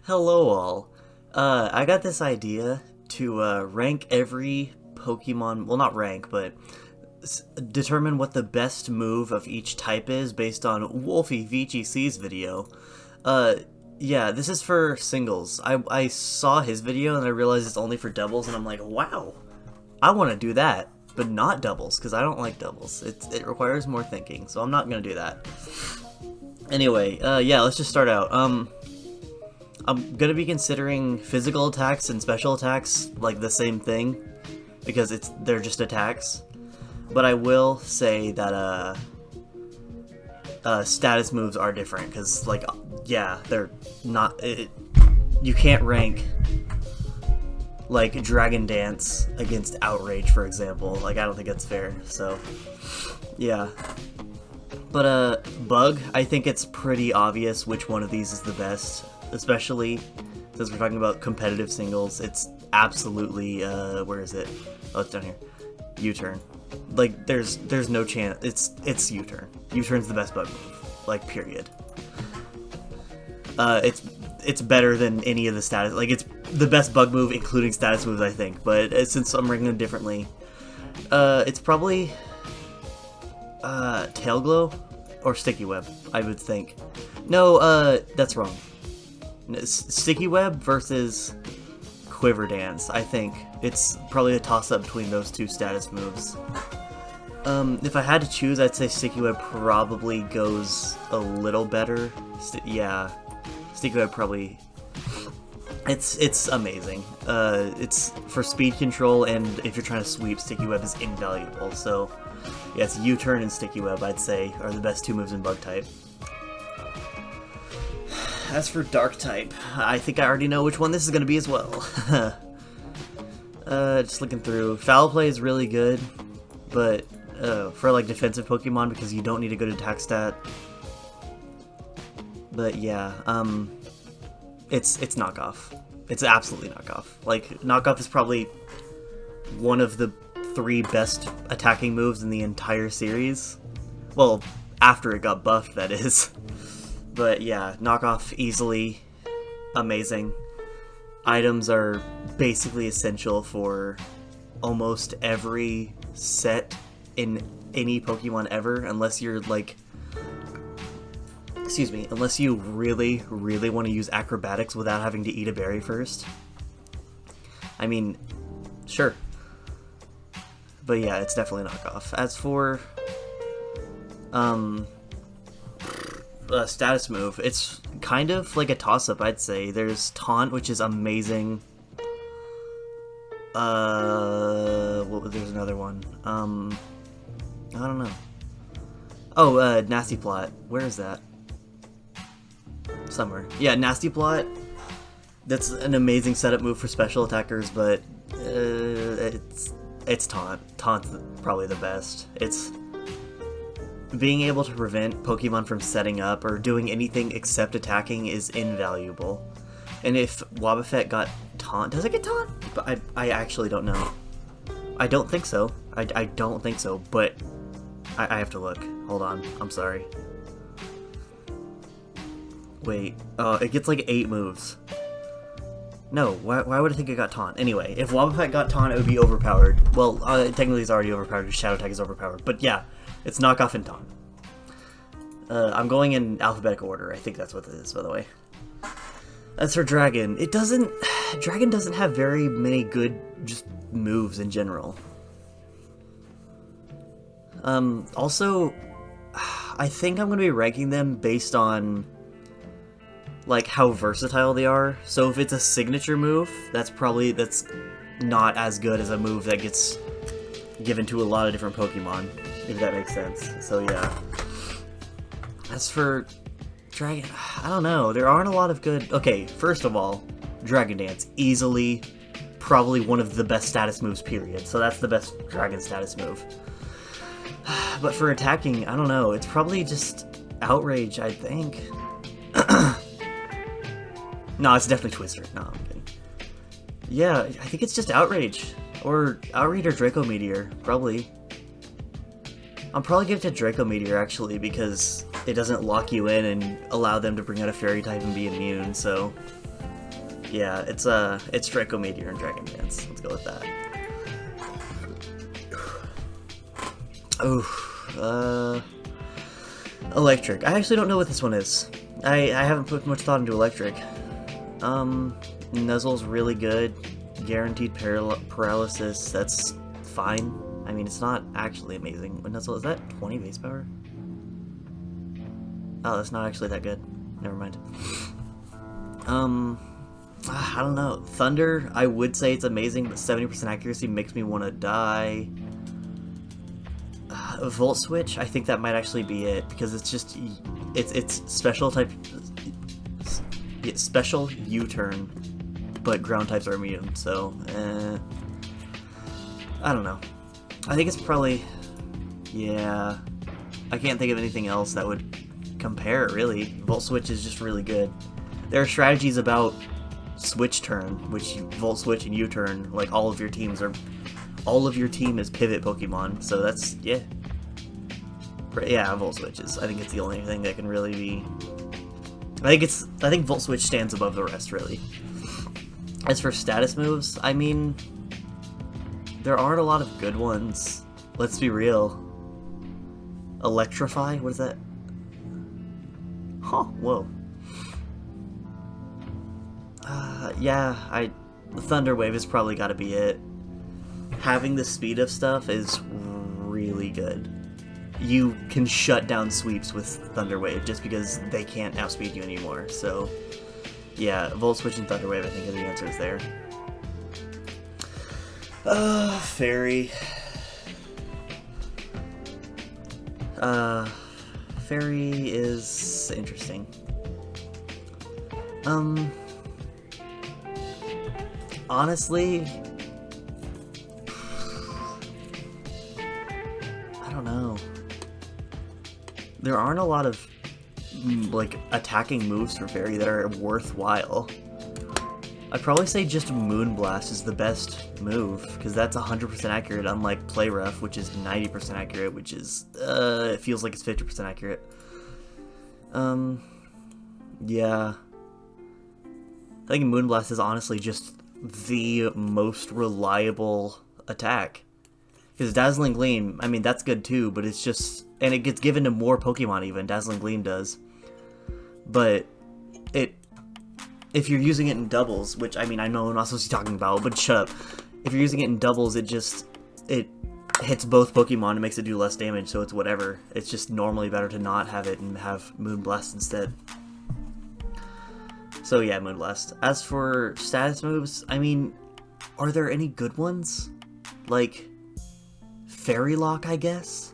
Hello all. I got this idea to rank every Pokemon, well not rank, but determine what the best move of each type is based on Wolfie VGC's video. Uh, yeah, this is for singles. I saw his video and I realized it's only for doubles and I'm like, wow, I want to do that, but not doubles, because I don't like doubles. It requires more thinking, so I'm not going to do that. Anyway, yeah, let's just start out. I'm gonna be considering physical attacks and special attacks like the same thing, because they're just attacks. But I will say that status moves are different, because like yeah, they're not. You can't rank like Dragon Dance against Outrage, for example. Like I don't think that's fair. So yeah. But Bug, I think it's pretty obvious which one of these is the best. Especially since we're talking about competitive singles, it's absolutely where is it? Oh, it's down here. U-turn. Like there's no chance. It's U-turn. U-turn's the best bug move. Like period. It's better than any of the status. Like it's the best bug move, including status moves, I think. But since I'm ranking them differently, it's probably Tail Glow or Sticky Web, I would think. No, that's wrong. Sticky Web versus Quiver Dance. I think it's probably a toss-up between those two status moves. If I had to choose, I'd say Sticky Web probably goes a little better. Yeah, Sticky Web probably. It's amazing. It's for speed control, and if you're trying to sweep, Sticky Web is invaluable. So, yeah, it's U-turn and Sticky Web, I'd say, are the best two moves in Bug type. As for Dark type, I think I already know which one this is going to be as well. Just looking through. Foul Play is really good, but for like defensive Pokemon, because you don't need a good attack stat. But yeah, it's Knockoff. It's absolutely Knockoff. Like, Knockoff is probably one of the 3 best attacking moves in the entire series. Well, after it got buffed, that is. But yeah, Knockoff easily amazing. Items are basically essential for almost every set in any Pokemon ever, unless you're like, excuse me, unless you really, really want to use acrobatics without having to eat a berry first. I mean, sure. But yeah, it's definitely Knockoff. As for, status move, it's kind of like a toss-up, I'd say. There's Taunt, which is amazing. There's another one. I don't know. Oh, Nasty Plot. Where is that? Somewhere. Yeah, Nasty Plot. That's an amazing setup move for special attackers, but it's Taunt. Taunt's probably the best. It's being able to prevent Pokemon from setting up or doing anything except attacking is invaluable. And if Wobbuffet got Taunt, does it get Taunt? But I actually don't know. I don't think so. I don't think so, but I have to look. Hold on. I'm sorry. Wait. It gets like 8 moves. No, why would I think it got Taunt? Anyway, if Wobbuffet got Taunt, it would be overpowered. Well, technically it's already overpowered because Shadow Tag is overpowered. But yeah, it's Knockoff and Taunt. I'm going in alphabetical order. I think that's what it is, by the way. As for Dragon, Dragon doesn't have very many good just moves in general. Also, I think I'm going to be ranking them based on like how versatile they are. So if it's a signature move, that's not as good as a move that gets given to a lot of different Pokemon, if that makes sense. So yeah. As for Dragon, I don't know. There aren't a lot of good. Okay, first of all, Dragon Dance, easily probably one of the best status moves, period. So that's the best Dragon status move. But for attacking, I don't know. It's probably just Outrage, I think. No, it's definitely Twister. No, I'm kidding. Yeah, I think it's just Outrage. Or Outrage or Draco Meteor, probably. I'm probably giving it to Draco Meteor, actually, because it doesn't lock you in and allow them to bring out a Fairy type and be immune, so Yeah, it's Draco Meteor and Dragon Dance. Let's go with that. Oh, Electric. I actually don't know what this one is. I haven't put much thought into Electric. Nuzzle's really good. Guaranteed paralysis, that's fine. I mean, it's not actually amazing. But Nuzzle, is that 20 base power? Oh, that's not actually that good. Never mind. I don't know. Thunder, I would say it's amazing, but 70% accuracy makes me want to die. Volt Switch, I think that might actually be it, because it's just, it's special type, special U-turn, but ground types are immune, so, I don't know. I think it's probably, yeah, I can't think of anything else that would compare, really. Volt Switch is just really good. There are strategies about Switch Turn, which Volt Switch and U-turn, like all of your team is pivot Pokemon, so that's, yeah. Yeah, Volt Switches. I think it's the only thing that can really be... I think Volt Switch stands above the rest, really. As for status moves, I mean... there aren't a lot of good ones. Let's be real. Electrify? What is that? Huh, whoa. Yeah, Thunder Wave has probably got to be it. Having the speed of stuff is really good. You can shut down sweeps with Thunder Wave just because they can't outspeed you anymore. So, yeah, Volt Switch and Thunder Wave I think are the answers there. Fairy. Fairy is interesting. Honestly, I don't know. There aren't a lot of, like, attacking moves for Fairy that are worthwhile. I'd probably say just Moonblast is the best move, because that's 100% accurate, unlike Play Rough, which is 90% accurate, which is, it feels like it's 50% accurate. Yeah. I think Moonblast is honestly just the most reliable attack. Because Dazzling Gleam, I mean, that's good too, but it's just... and it gets given to more Pokemon even, Dazzling Gleam does. But if you're using it in doubles, which, I mean, I know I'm not supposed to be talking about, but shut up. If you're using it in doubles, it hits both Pokemon and makes it do less damage, so it's whatever. It's just normally better to not have it and have Moonblast instead. So yeah, Moonblast. As for status moves, I mean, are there any good ones? Like, Fairy Lock, I guess?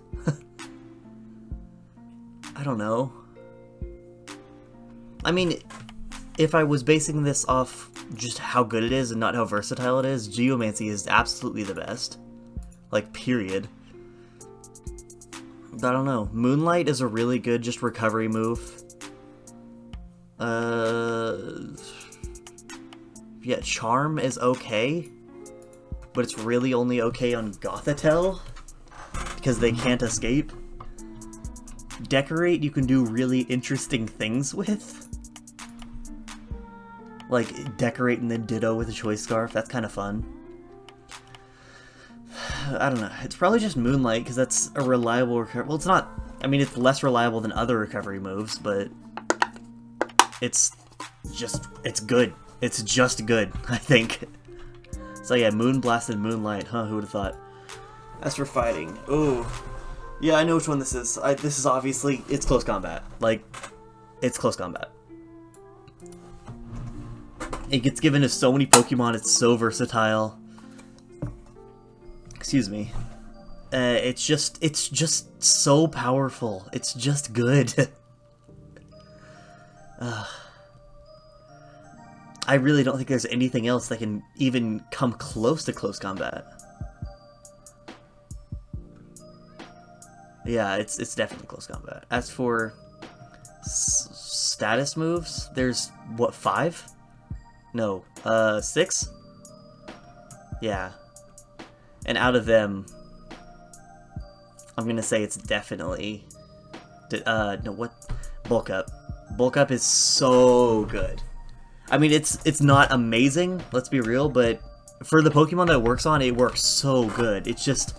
I don't know. I mean, if I was basing this off just how good it is and not how versatile it is, Geomancy is absolutely the best. Like, period. But I don't know. Moonlight is a really good just recovery move. Yeah, Charm is okay, but it's really only okay on Gothitelle, because they can't escape. Decorate you can do really interesting things with. Like, Decorate and then Ditto with a Choice Scarf, that's kind of fun. I don't know, it's probably just Moonlight, because that's a reliable recovery. Well, it's not, I mean, it's less reliable than other recovery moves, but it's good. It's just good, I think. So yeah, Moonblast and Moonlight, huh, who would have thought? As for fighting, ooh. Yeah, I know which one this is. This is obviously, it's close combat. Like, it's close combat. It gets given to so many Pokemon, it's so versatile. Excuse me. It's just so powerful. It's just good. I really don't think there's anything else that can even come close to close combat. Yeah, it's definitely close combat. As for status moves, there's, what, 5? No, 6? Yeah. And out of them, I'm gonna say it's definitely... no, what? Bulk Up. Bulk Up is so good. I mean, it's not amazing, let's be real, but for the Pokemon that it works on, it works so good. It's just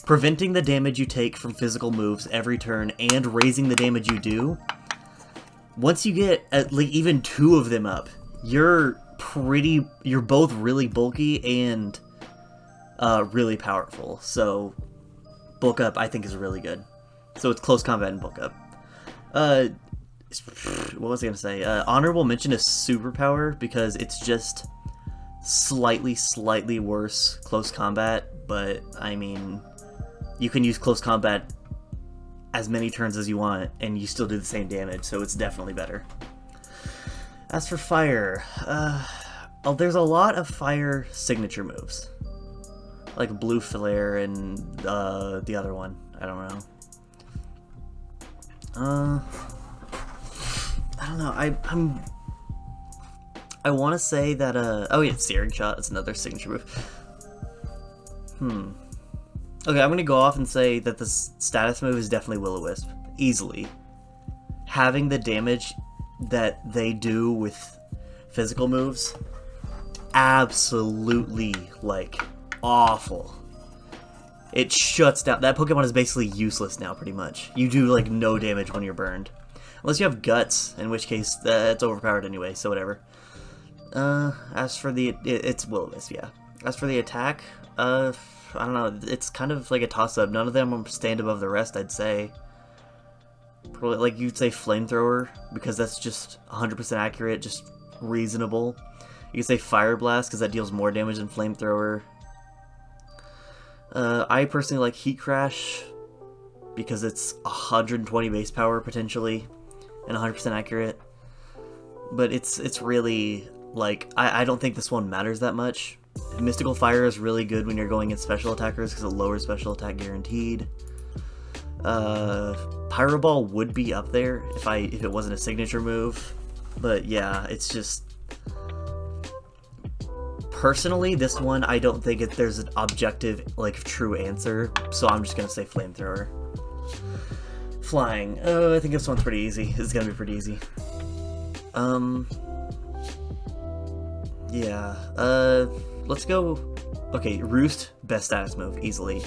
preventing the damage you take from physical moves every turn and raising the damage you do. Once you get at like even 2 of them up, you're both really bulky and really powerful. So bulk up, I think, is really good. So it's close combat and bulk up. What was I gonna say? Honorable mention is superpower, because it's just slightly worse close combat, but I mean, you can use close combat as many turns as you want and you still do the same damage, so it's definitely better. As for fire, there's a lot of fire signature moves, like blue flare and the other one, I don't know. I don't know. I want to say that oh yeah, Searing Shot is another signature move. Okay, I'm gonna go off and say that the status move is definitely Will-O-Wisp, easily. Having the damage that they do with physical moves, absolutely like awful. It shuts down. That Pokemon is basically useless now, pretty much. You do like no damage when you're burned. Unless you have Guts, in which case it's overpowered anyway, so whatever. As for the... It's Will-O-Wisp, yeah. As for the attack, I don't know, it's kind of like a toss-up. None of them stand above the rest, I'd say. Probably, like, you'd say Flamethrower, because that's just 100% accurate, just reasonable. You could say Fire Blast, because that deals more damage than Flamethrower. I personally like Heat Crash, because it's 120 base power, potentially, and 100% accurate. But it's really, like, I don't think this one matters that much. Mystical Fire is really good when you're going in special attackers, because it lowers special attack guaranteed. Pyro Ball would be up there if it wasn't a signature move. But yeah, it's just... Personally, this one, I don't think there's an objective, like, true answer, so I'm just gonna say Flamethrower. Flying. Oh, I think this one's pretty easy. This is gonna be pretty easy. Yeah. Let's go... Okay, Roost, best status move, easily.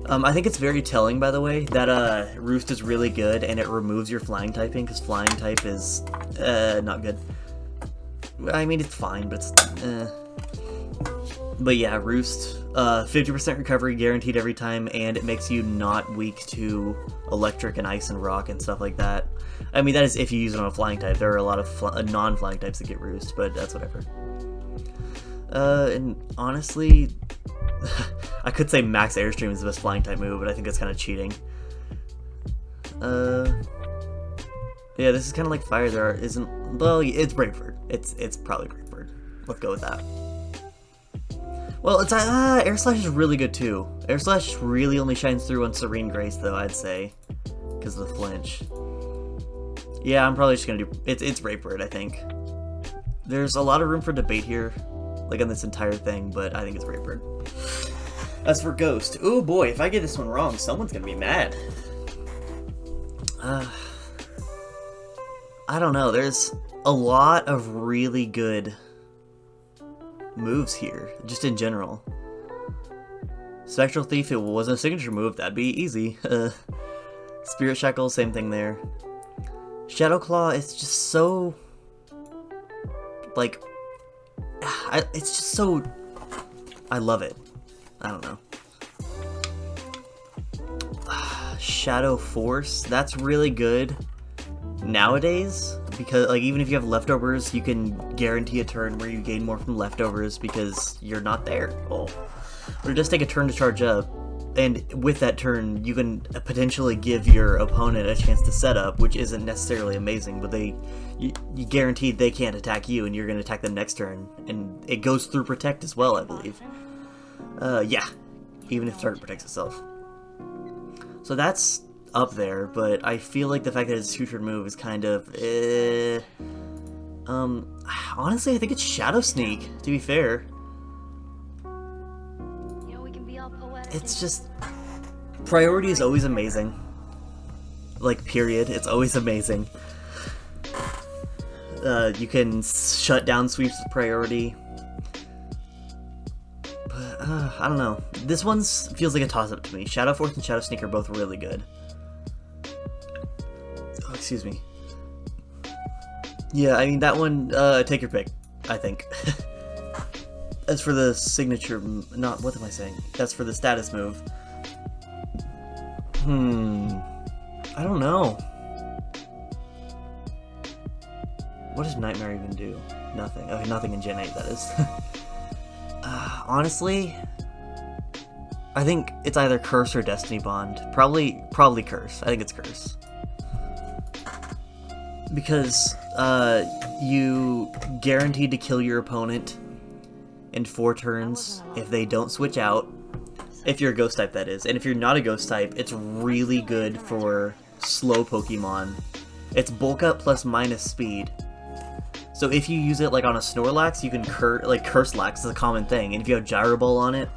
I think it's very telling, by the way, that Roost is really good, and it removes your flying typing, because flying type is, not good. I mean, it's fine, but it's, But yeah, Roost, 50% recovery guaranteed every time, and it makes you not weak to electric and ice and rock and stuff like that. I mean, that is if you use it on a flying type. There are a lot of non-flying types that get Roost, but that's whatever. And honestly, I could say Max Airstream is the best flying type move, but I think that's kind of cheating. Yeah, this is kind of like Fire. Well, it's Brave-Bird. It's probably Brave-Bird. Let's go with that. Well, it's Air Slash is really good too. Air Slash really only shines through on Serene Grace, though, I'd say, because of the flinch. Yeah, I'm probably just gonna do it's Brave-Bird, I think. There's a lot of room for debate here, like on this entire thing, but I think it's Brave-Bird. As for Ghost, oh boy, if I get this one wrong, someone's gonna be mad. I don't know. There's a lot of really good moves here, just in general. Spectral Thief, it wasn't a signature move, that'd be easy. Spirit Shackle, same thing there. Shadow Claw, it's just so... like... it's just so... I love it. I don't know. Shadow Force, that's really good nowadays, because like even if you have leftovers, you can guarantee a turn where you gain more from leftovers because you're not there. Oh. Or just take a turn to charge up, and with that turn you can potentially give your opponent a chance to set up, which isn't necessarily amazing, but you guarantee they can't attack you and you're going to attack them next turn, and it goes through Protect as well, I believe. Yeah, even if target protects itself. So that's up there, but I feel like the fact that it's a two-turn move is kind of, honestly, I think it's Shadow Sneak, to be fair. It's just, priority is always amazing. Like, period, it's always amazing. You can shut down sweeps with priority. But, I don't know. This one feels like a toss-up to me. Shadow Force and Shadow Sneak are both really good. Oh, excuse me. Yeah, I mean, that one, take your pick, I think. As for the signature... what am I saying? As for the status move... I don't know. What does Nightmare even do? Nothing. Okay, nothing in Gen 8, that is. Honestly, I think it's either Curse or Destiny Bond. Probably Curse. I think it's Curse. Because, you guaranteed to kill your opponent in 4 turns if they don't switch out. If you're a Ghost type, that is. And if you're not a Ghost type, it's really good for slow Pokemon. It's bulk up plus minus speed. So if you use it like on a Snorlax, you can Curse Lax is a common thing. And if you have Gyro Ball on it,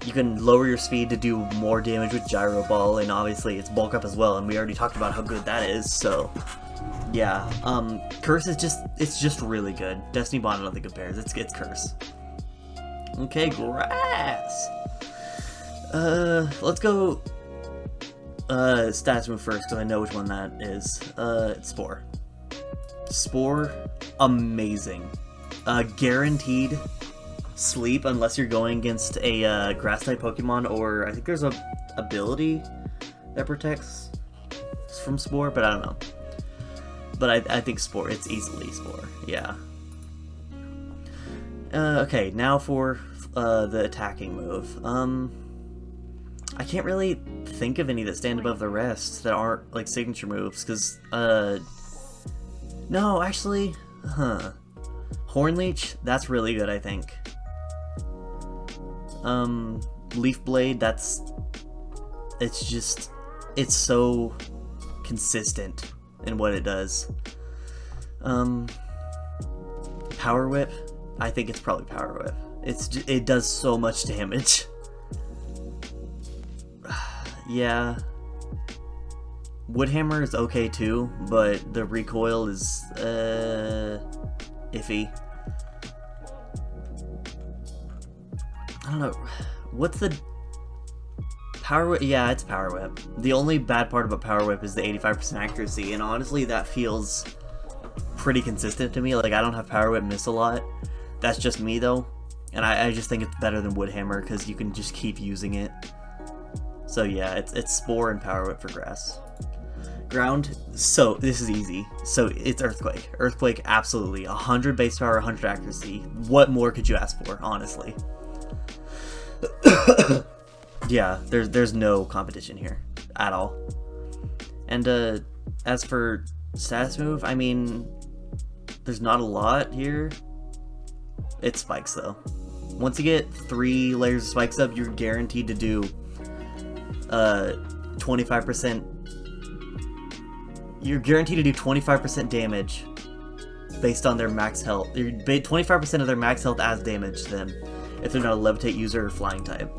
you can lower your speed to do more damage with Gyro Ball. And obviously it's bulk up as well. And we already talked about how good that is. So yeah, Curse is just really good. Destiny Bond I don't think compares. It's Curse. Okay, Grass. Let's go status move first because I know which one that is. It's Spore. Spore, amazing. Guaranteed sleep unless you're going against a grass type Pokemon, or I think there's a ability that protects from Spore, but I don't know. But I think Spore, it's easily Spore, yeah. Okay, now for the attacking move. I can't really think of any that stand above the rest that aren't like signature moves, because no, actually, Hornleech, that's really good, I think. Leaf Blade, it's so consistent in what it does. Power Whip, I think it's probably Power Whip. It does so much damage. Yeah. Woodhammer is okay too, but the recoil is iffy. I don't know. What's the Power Whip? Yeah, it's Power Whip. The only bad part about Power Whip is the 85% accuracy, and honestly that feels pretty consistent to me. Like, I don't have Power Whip miss a lot. That's just me though. And I just think it's better than Woodhammer because you can just keep using it. So yeah, it's Spore and Power Whip for Grass. Ground, so this is easy. So it's Earthquake. Earthquake, absolutely. 100 base power, 100 accuracy. What more could you ask for, honestly? Yeah, there's no competition here at all. And as for status move, I mean, there's not a lot here. It's spikes though. Once you get 3 layers of spikes up, you're guaranteed to do 25%. You're guaranteed to do 25% damage based on their max health. 25% of their max health as damage to them if they're not a Levitate user or Flying type.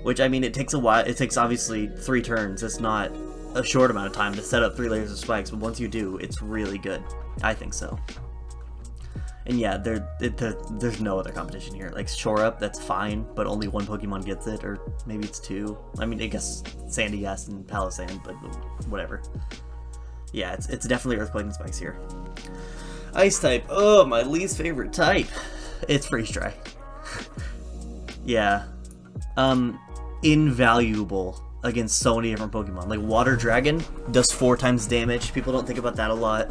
Which, I mean, it takes a while. It takes obviously 3 turns. It's not a short amount of time to set up 3 layers of spikes, but once you do, it's really good. I think so. And yeah, there's no other competition here. Like, Shore Up, that's fine, but only 1 Pokemon gets it, or maybe it's 2. I mean, I guess Sandy-Gas and Palisand, but whatever. Yeah, it's definitely Earthquake and Spikes here. Ice type, oh, my least favorite type. It's Freeze Dry. Yeah. Invaluable against so many different Pokemon. Like, Water Dragon does 4 times damage. People don't think about that a lot.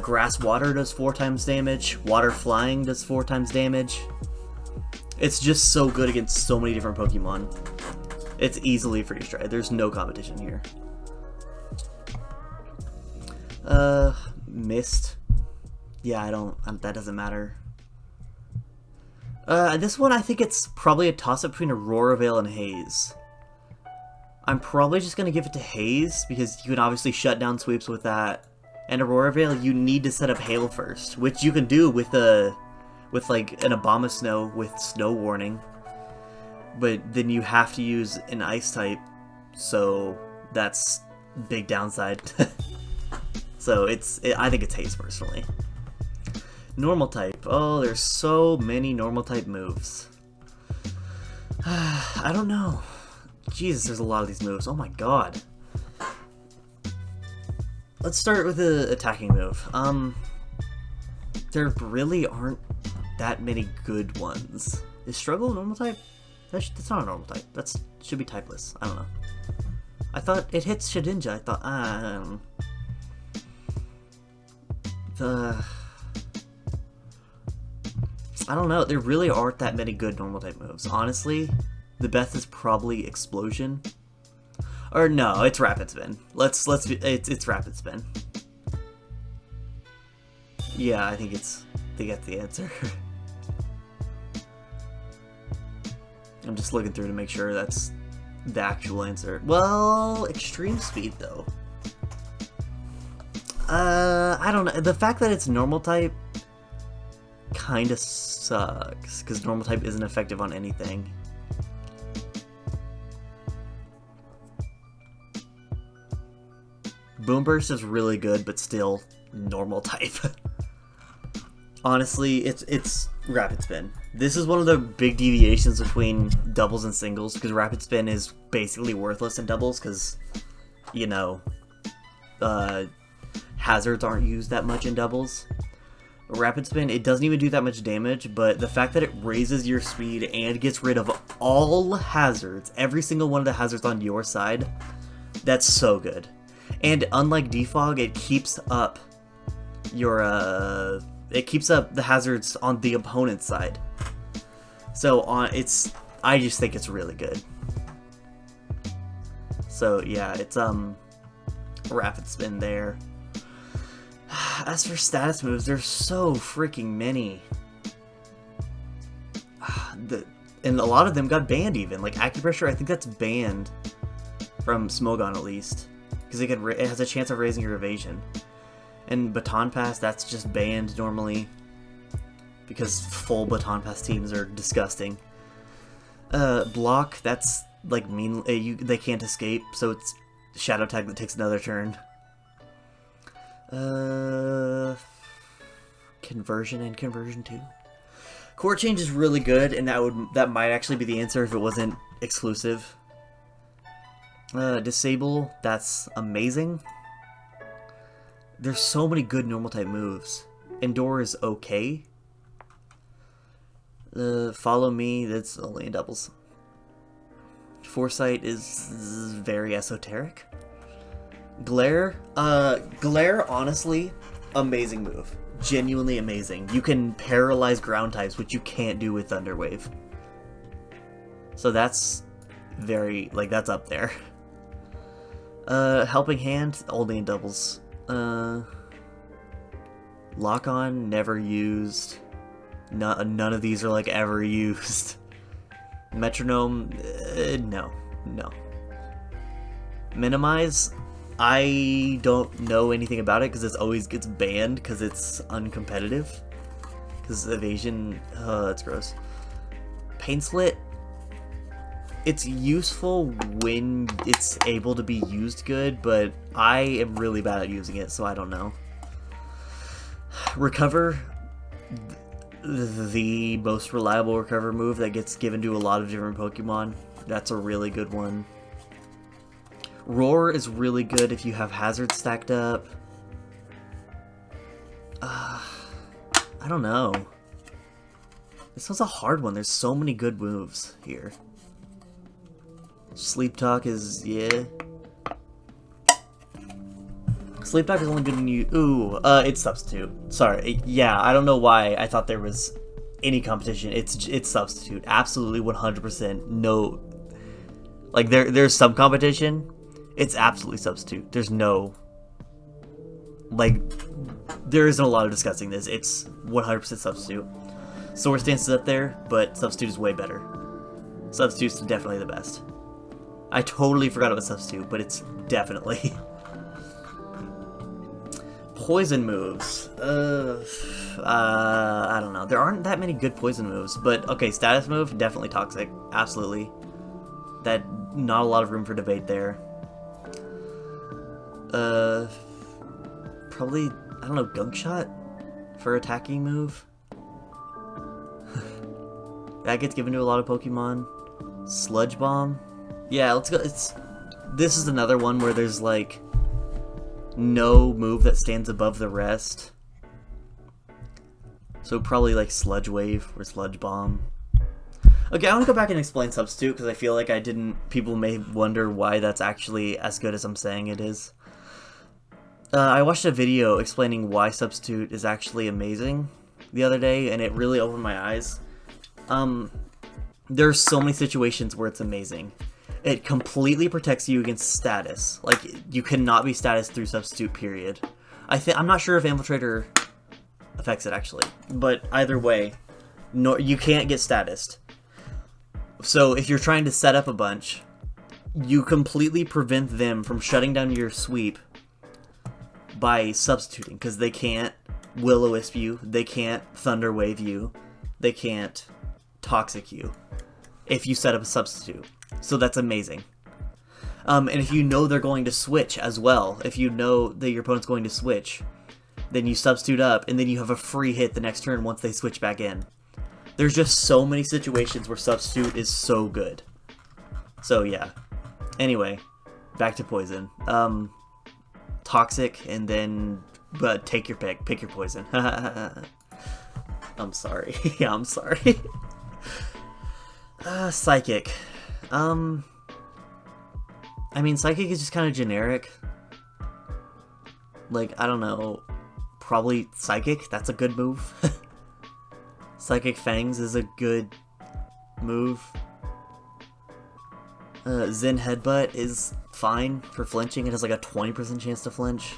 Grass Water does 4 times damage. Water Flying does 4 times damage. It's just so good against so many different Pokemon. It's easily Freeze Dry. There's no competition here. Mist. Yeah, that doesn't matter. This one, I think it's probably a toss-up between Aurora Veil and Haze. I'm probably just gonna give it to Haze, because you can obviously shut down sweeps with that. And Aurora Veil, you need to set up Hail first, which you can do with like an Abomasnow with Snow Warning. But then you have to use an Ice type, so that's big downside. So I think it's haste personally. Normal type. Oh, there's so many normal type moves. I don't know. Jesus, there's a lot of these moves. Oh my god. Let's start with the attacking move. There really aren't that many good ones. Is struggle a normal type? That's not a normal type. Should be typeless. I don't know. I thought it hits Shedinja. I thought, I don't know. There really aren't that many good normal type moves. Honestly, the best is probably Explosion. Or no, it's Rapid Spin. It's Rapid Spin. Yeah, I think that's the answer. I'm just looking through to make sure that's the actual answer. Well, Extreme Speed though. I don't know. The fact that it's normal type kind of sucks because normal type isn't effective on anything. Boom Burst is really good, but still normal type. Honestly, it's Rapid Spin. This is one of the big deviations between doubles and singles, because Rapid Spin is basically worthless in doubles, because, you know, hazards aren't used that much in doubles. Rapid Spin, it doesn't even do that much damage, but the fact that it raises your speed and gets rid of all hazards, every single one of the hazards on your side, that's so good. And unlike Defog, it keeps up your, it keeps up the hazards on the opponent's side. So I just think it's really good. So yeah, it's Rapid Spin there. As for status moves, there's so freaking many. And a lot of them got banned even. Like Acupressure, I think that's banned from Smogon at least. Because it has a chance of raising your evasion. And Baton Pass, that's just banned normally. Because full Baton Pass teams are disgusting. Block, that's like mean. They can't escape, so it's Shadow Tag that takes another turn. Conversion and Conversion 2. Core Change is really good, and that might actually be the answer if it wasn't exclusive. Disable, that's amazing. There's so many good normal type moves. Endure is okay. Follow Me, that's only in doubles. Foresight is very esoteric. Glare, honestly, amazing move. Genuinely amazing. You can paralyze ground types, which you can't do with Thunder Wave. So that's that's up there. Helping Hand, only in doubles. Lock On, never used. None of these are like ever used. Metronome, no. Minimize, I don't know anything about it because it always gets banned because it's uncompetitive. Because evasion, that's gross. Pain Slit, it's useful when it's able to be used good, but I am really bad at using it, so I don't know. Recover, the most reliable recover move that gets given to a lot of different Pokemon. That's a really good one. Roar is really good if you have hazards stacked up. I don't know. This was a hard one. There's so many good moves here. Sleep Talk is, yeah. Sleep Talk is only good when you... Ooh, it's Substitute. Sorry, yeah, I don't know why I thought there was any competition. It's Substitute. Absolutely 100%. No... Like, there's some competition. It's absolutely Substitute. There's no... Like, there isn't a lot of discussing this. It's 100% Substitute. Swords Dance is up there, but Substitute is way better. Substitute's definitely the best. I totally forgot about Substitute, but it's definitely... Poison moves. I don't know. There aren't that many good poison moves, but okay, status move, definitely Toxic. Absolutely. Not a lot of room for debate there. Probably, I don't know, Gunk Shot for attacking move. That gets given to a lot of Pokemon. Sludge Bomb. Yeah, let's go. This is another one where there's like no move that stands above the rest. So probably like Sludge Wave or Sludge Bomb. Okay, I want to go back and explain Substitute because I feel like I didn't. People may wonder why that's actually as good as I'm saying it is. I watched a video explaining why Substitute is actually amazing the other day, and it really opened my eyes. There's so many situations where it's amazing. It completely protects you against status. Like, you cannot be status through Substitute, period. I'm not sure if Infiltrator affects it, actually. But either way, you can't get statused. So if you're trying to set up a bunch, you completely prevent them from shutting down your sweep by substituting, because they can't Will-O-Wisp you, they can't Thunder Wave you, they can't Toxic you if you set up a substitute. So that's amazing. And if you know they're going to switch as well, if you know that your opponent's going to switch, then you substitute up, and then you have a free hit the next turn once they switch back in. There's just so many situations where substitute is so good. So yeah. Anyway, back to poison. Toxic, and then take your pick. Pick your poison. I'm sorry. Yeah, I'm sorry. Psychic. I mean, Psychic is just kind of generic. Like, I don't know. Probably Psychic. That's a good move. Psychic Fangs is a good move. Zen Headbutt is fine for flinching. It has like a 20% chance to flinch.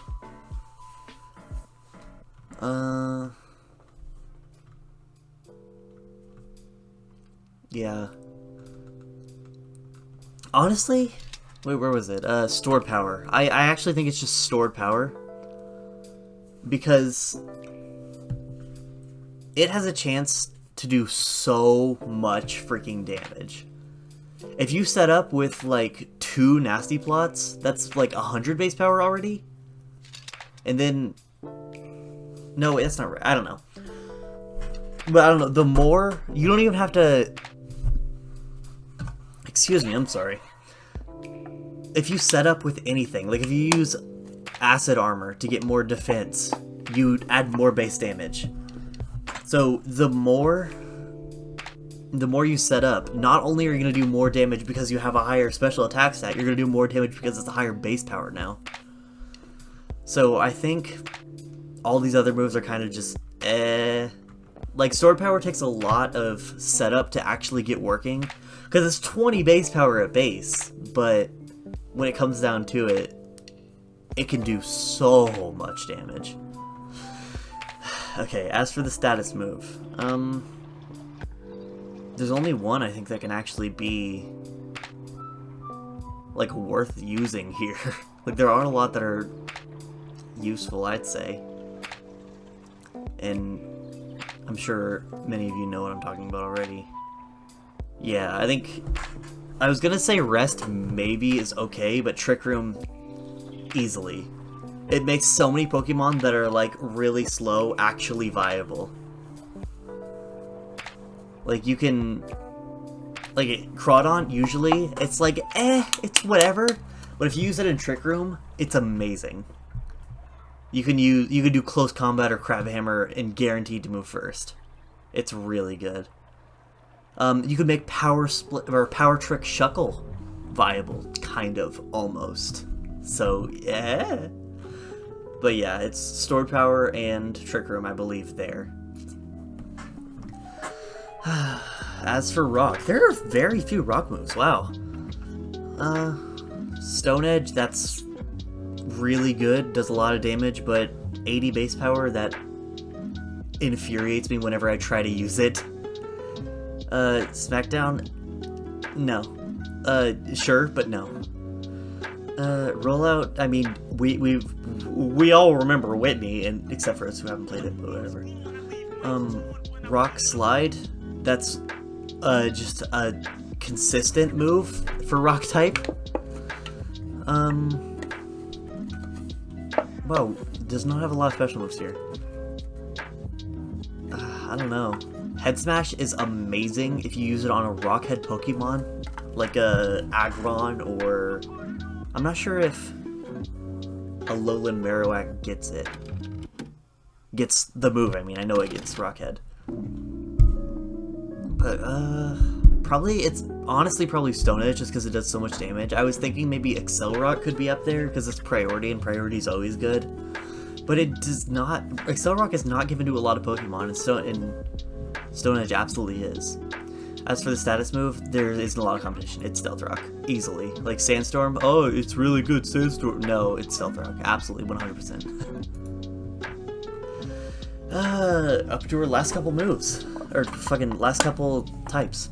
Yeah. Honestly, wait, where was it? Stored Power. I actually think it's just Stored Power. Because it has a chance to do so much freaking damage. If you set up with like 2 Nasty Plots, that's like 100 base power already. And then, no, wait, that's not right. I don't know. But I don't know. The more, you don't even have to. Excuse me, I'm sorry. If you set up with anything, like if you use Acid Armor to get more defense, you add more base damage. So the more you set up, not only are you going to do more damage because you have a higher special attack stat, you're going to do more damage because it's a higher base power now. So I think all these other moves are kind of just Like, Stored Power takes a lot of setup to actually get working, because it's 20 base power at base, but when it comes down to it, it can do so much damage. Okay, as for the status move, there's only one I think that can actually be, like, worth using here. Like, there aren't a lot that are useful, I'd say. And I'm sure many of you know what I'm talking about already. Yeah, I think, I was gonna say Rest maybe is okay, but Trick Room, easily. It makes so many Pokemon that are, like, really slow actually viable. Like, you can, like, Crawdon, usually, it's like, it's whatever. But if you use it in Trick Room, it's amazing. You can do Close Combat or Crab Hammer and guaranteed to move first. It's really good. You could make Power Split or Power Trick Shuckle viable, kind of, almost. So, yeah. But yeah, it's Stored Power and Trick Room, I believe, there. As for Rock, there are very few Rock moves, wow. Stone Edge, that's really good, does a lot of damage, but 80 base power, that infuriates me whenever I try to use it. Smackdown, no. Sure, but no. Rollout, I mean, we all remember Whitney, and except for us who haven't played it, but whatever. Rock Slide, that's just a consistent move for Rock type. Wow, does not have a lot of special moves here. I don't know. Head Smash is amazing if you use it on a Rockhead Pokemon, like a Aggron, or... I'm not sure if a Alolan Marowak gets it. Gets the move, I mean. I know it gets Rockhead. But, it's honestly probably Stone Edge just because it does so much damage. I was thinking maybe Accelerock could be up there because it's priority, and priority is always good. But it does not... Accelerock is not given to a lot of Pokemon, and Stone Edge absolutely is. As for the status move, there isn't a lot of competition. It's Stealth Rock, easily. Like Sandstorm, oh, it's really good, Sandstorm. No, it's Stealth Rock, absolutely, 100%. Up to our last couple moves. Or fucking last couple types.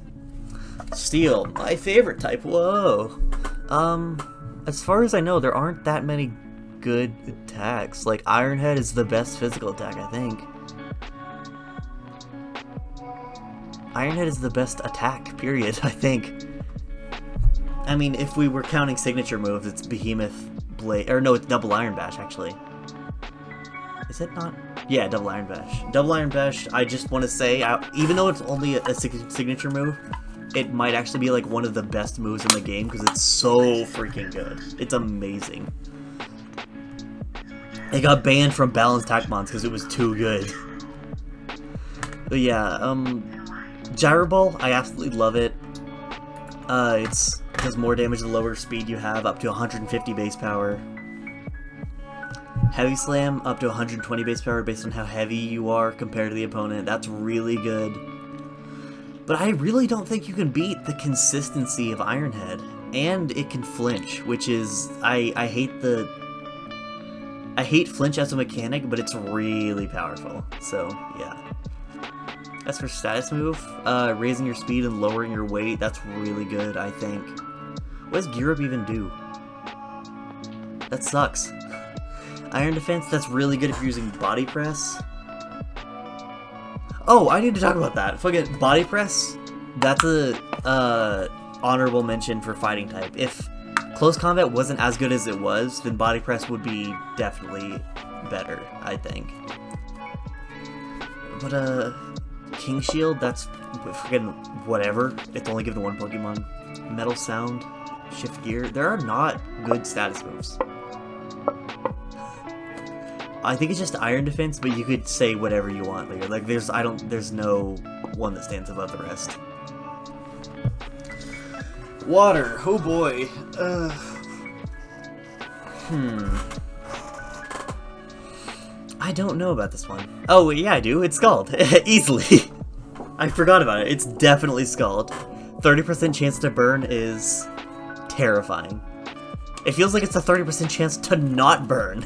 Steel, my favorite type, whoa. As far as I know, there aren't that many good attacks. Like, Iron Head is the best physical attack, I think. Iron Head is the best attack, period, I think. I mean, if we were counting signature moves, it's Behemoth Blade, or no, it's Double Iron Bash, actually. Is it not? Yeah, Double Iron Bash. Double Iron Bash, I just want to say, even though it's only a signature move, it might actually be like one of the best moves in the game because it's so freaking good. It's amazing. It got banned from Balanced Attackmons because it was too good. But yeah, Gyro Ball, I absolutely love it. It does more damage the lower speed you have, up to 150 base power. Heavy Slam, up to 120 base power based on how heavy you are compared to the opponent. That's really good. But I really don't think you can beat the consistency of Iron Head. And it can flinch, which is... I hate flinch as a mechanic, but it's really powerful. So, yeah. As for status move, raising your speed and lowering your weight, that's really good, I think. What does Gear Up even do? That sucks. Iron Defense, that's really good if you're using Body Press. Oh, I need to talk about that. Fucking Body Press, that's a honorable mention for fighting type. If Close Combat wasn't as good as it was, then Body Press would be definitely better, I think. But, King Shield, that's fucking whatever. It's only given to one Pokemon. Metal Sound, Shift Gear, there are not good status moves. I think it's just Iron Defense, but you could say whatever you want later. Like, there's no one that stands above the rest. Water, oh boy. I don't know about this one. Oh, yeah, I do. It's Scald. Easily. I forgot about it. It's definitely Scald. 30% chance to burn is terrifying. It feels like it's a 30% chance to not burn.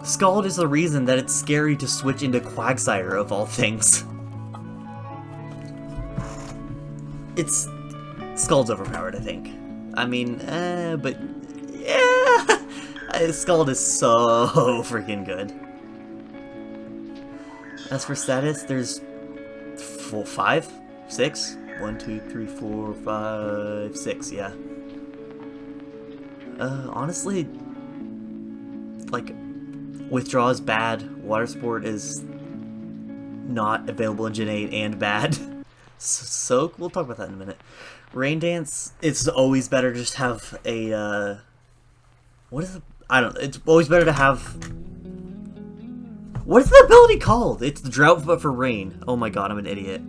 Scald is the reason that it's scary to switch into Quagsire, of all things. Scald's overpowered, I think. I mean, but... yeah! Scald is so freaking good. As for status, there's 5? 6? 1, 2, 3, 4, 5, 6, yeah. Honestly, like... Withdraw is bad, Water Sport is not available in Gen 8 and bad. Soak, we'll talk about that in a minute. Rain Dance, it's always better to just have a, it's always better to have... What is the ability called? It's the Drought but for rain. Oh my god, I'm an idiot.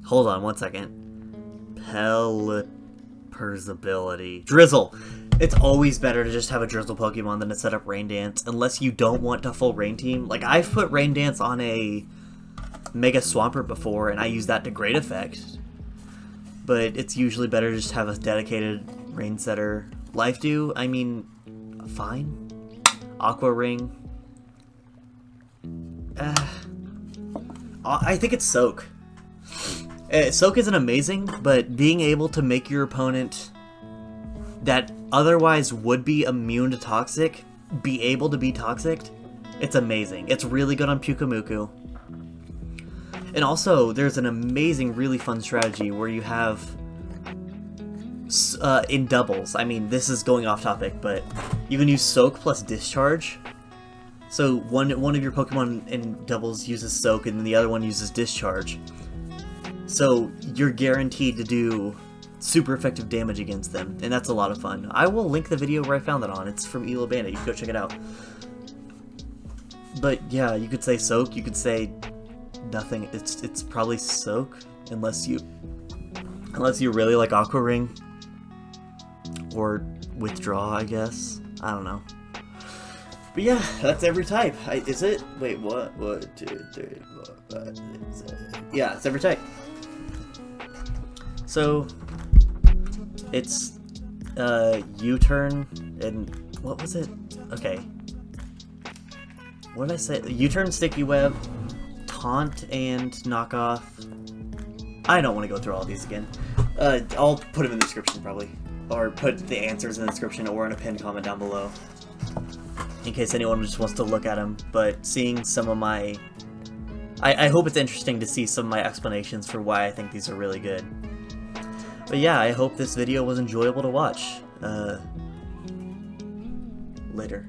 Hold on, 1 second. Pelipper's ability. Drizzle! It's always better to just have a Drizzle Pokemon than to set up Rain Dance, unless you don't want a full Rain team. Like, I've put Rain Dance on a Mega Swampert before, and I use that to great effect. But it's usually better to just have a dedicated Rain Setter. Life Dew, I mean, fine. Aqua Ring. I think it's Soak. Soak isn't amazing, but being able to make your opponent that otherwise would be immune to Toxic be able to be Toxic, it's amazing. It's really good on Pyukumuku. And also, there's an amazing, really fun strategy where you have in doubles. I mean, this is going off topic, but you can use Soak plus Discharge. So one of your Pokemon in doubles uses Soak, and then the other one uses Discharge. So you're guaranteed to do super effective damage against them, and that's a lot of fun. I will link the video where I found that on. It's from Elo Bandit. You can go check it out. But yeah, you could say Soak. You could say nothing. It's probably Soak, unless you really like Aqua Ring or Withdraw, I guess. I don't know. But yeah, that's every type. Is it? Wait, what? 1, 2, 3, 4, 5, 6, 7. Yeah, it's every type. So it's U-turn and what was it? Okay. What did I say? U-turn, Sticky Web, Taunt, and Knockoff. I don't want to go through all these again. I'll put them in the description probably, or put the answers in the description or in a pinned comment down below, in case anyone just wants to look at them. But seeing some of my... I hope it's interesting to see some of my explanations for why I think these are really good. But yeah, I hope this video was enjoyable to watch. Later.